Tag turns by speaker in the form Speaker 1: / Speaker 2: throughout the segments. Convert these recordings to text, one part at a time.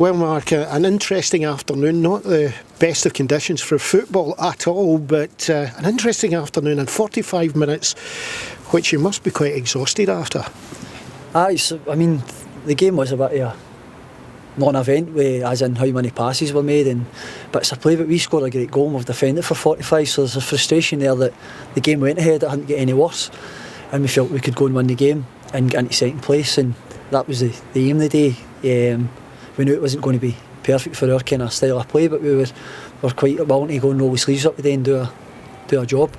Speaker 1: Well, Mark, an interesting afternoon, not the best of conditions for football at all, but an interesting afternoon and 45 minutes, which you must be quite exhausted after.
Speaker 2: I mean, the game was a bit of a non-event, as in how many passes were made and bits of play, but we scored a great goal and we've defended for 45, so there's a frustration there that the game went ahead, it hadn't get any worse, and we felt we could go and win the game and get into second place, and that was the aim of the day. We knew it wasn't going to be perfect for our kind of style of play, but we were quite willing to go and roll the sleeves up today and do a job.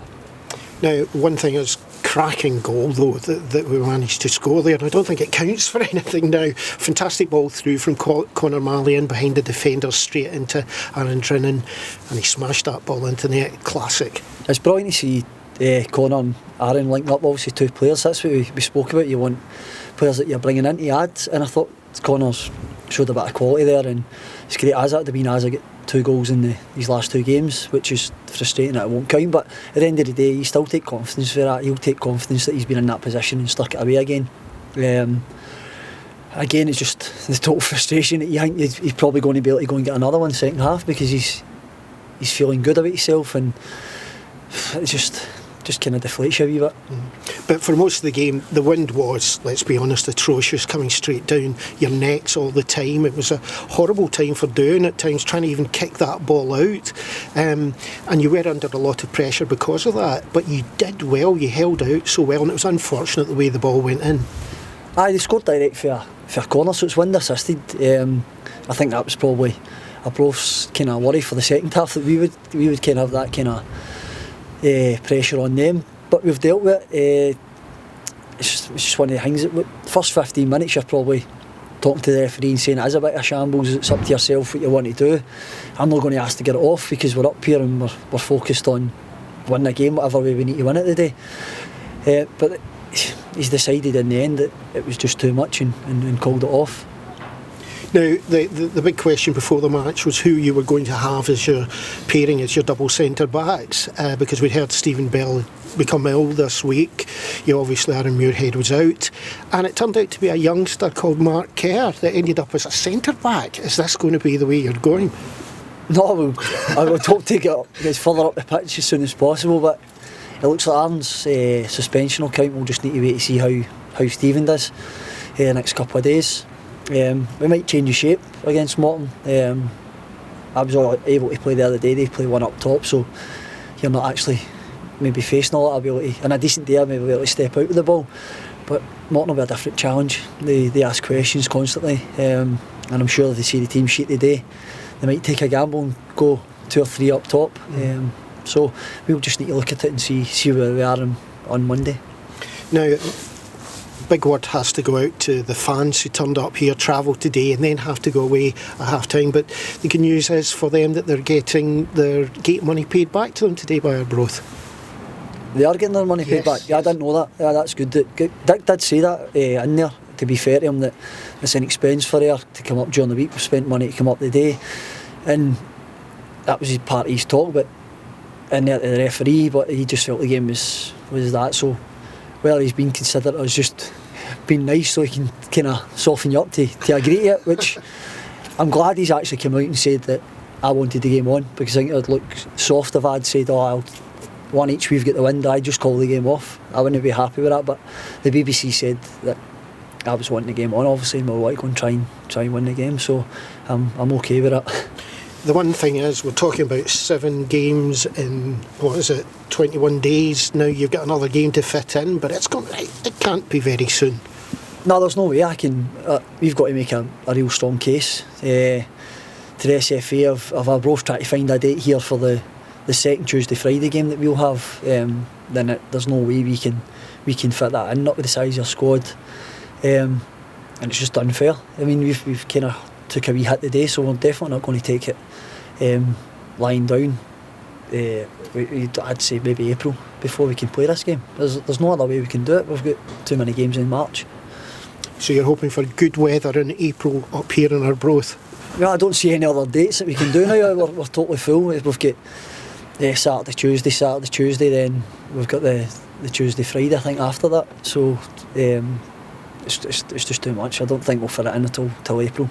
Speaker 1: Now, one thing is cracking goal though that we managed to score there, and I don't think it counts for anything now. Fantastic ball through from Conor Malley in behind the defenders straight into Aaron Drinnan, and he smashed that ball into the net. Classic. It's
Speaker 2: brilliant to see Conor and Aaron linking up, obviously two players. That's what we spoke about. You want players that you're bringing in to add, and I thought Conor's showed a bit of quality there, and it's great as that to be as I get 2 goals in these last 2 games, which is frustrating that it won't count, but at the end of the day you still take confidence for that. He'll take confidence that he's been in that position and stuck it away again. Again, it's just the total frustration that you think he's probably going to be able to go and get another one second half, because he's feeling good about himself, and it's just kind of deflates you a wee bit.
Speaker 1: But for most of the game, the wind was, let's be honest, atrocious, coming straight down your necks all the time. It was a horrible time for doing at times, trying to even kick that ball out. And you were under a lot of pressure because of that. But you did well, you held out so well, and it was unfortunate the way the ball went in.
Speaker 2: They scored direct for a corner, so it's wind assisted. I think that was probably Arbroath's kind of worry for the second half, that we would kind of have that kind of pressure on them, but we've dealt with it. It's just one of the things that the first 15 minutes you're probably talking to the referee and saying it is a bit of a shambles, it's up to yourself what you want to do. I'm not going to ask to get it off, because we're up here and we're focused on winning the game whatever way we need to win it today. But he's decided in the end that it was just too much and called it off.
Speaker 1: Now, the big question before the match was who you were going to have as your pairing, as your double centre backs, because we'd heard Stephen Bell become ill this week. Obviously Aaron Muirhead was out, and it turned out to be a youngster called Mark Kerr that ended up as a centre back. Is this going to be the way you're going?
Speaker 2: No, I would hope to get further up the pitch as soon as possible, but it looks like Aaron's suspension will count. We'll just need to wait to see how Stephen does the next couple of days. We might change the shape against Morton. I was able to play the other day. They play one up top, so you're not actually maybe facing a lot of ability. In a decent day, I may be able to step out with the ball, but Morton will be a different challenge. They ask questions constantly, and I'm sure if they see the team sheet today, they might take a gamble and go 2 or 3 up top. So we'll just need to look at it and see where we are on Monday.
Speaker 1: Now, big word has to go out to the fans who turned up here, travelled today and then have to go away at half time, but the good news is for them that they're getting their gate money paid back to them today by Arbroath.
Speaker 2: They are getting their money paid back? Yeah, I didn't know that. Yeah, that's good. Dick did say that in there, to be fair to him, that it's an expense for her to come up during the week. We've spent money to come up today, and that was part of his talk, but in there to the referee, but he just felt the game was that, so well, he's been considered as just being nice so he can kind of soften you up to agree to it, which I'm glad he's actually come out and said that I wanted the game on, because I think it would look soft if I'd said, I'll one each, we've got the win, I just call the game off. I wouldn't be happy with that, but the BBC said that I was wanting the game on, obviously, and we were going to try and win the game, so I'm okay with it.
Speaker 1: The one thing is, we're talking about 7 games in, 21 days. Now you've got another game to fit in, but it can't be very soon.
Speaker 2: No, there's no way I can. We've got to make a real strong case to the SFA of Arbroath trying to find a date here for the second Tuesday Friday game that we'll have. Then there's no way we can fit that in, not with the size of our squad, and it's just unfair. I mean, we've kind of took a wee hit today, so we're definitely not going to take it lying down. I'd say maybe April before we can play this game. There's no other way we can do it. We've got too many games in March.
Speaker 1: So you're hoping for good weather in April up here in Arbroath?
Speaker 2: Yeah, I don't see any other dates that we can do now. We're totally full. We've got Saturday, Tuesday, then we've got the Tuesday, Friday, I think, after that. So it's just too much. I don't think we'll fit it in until April.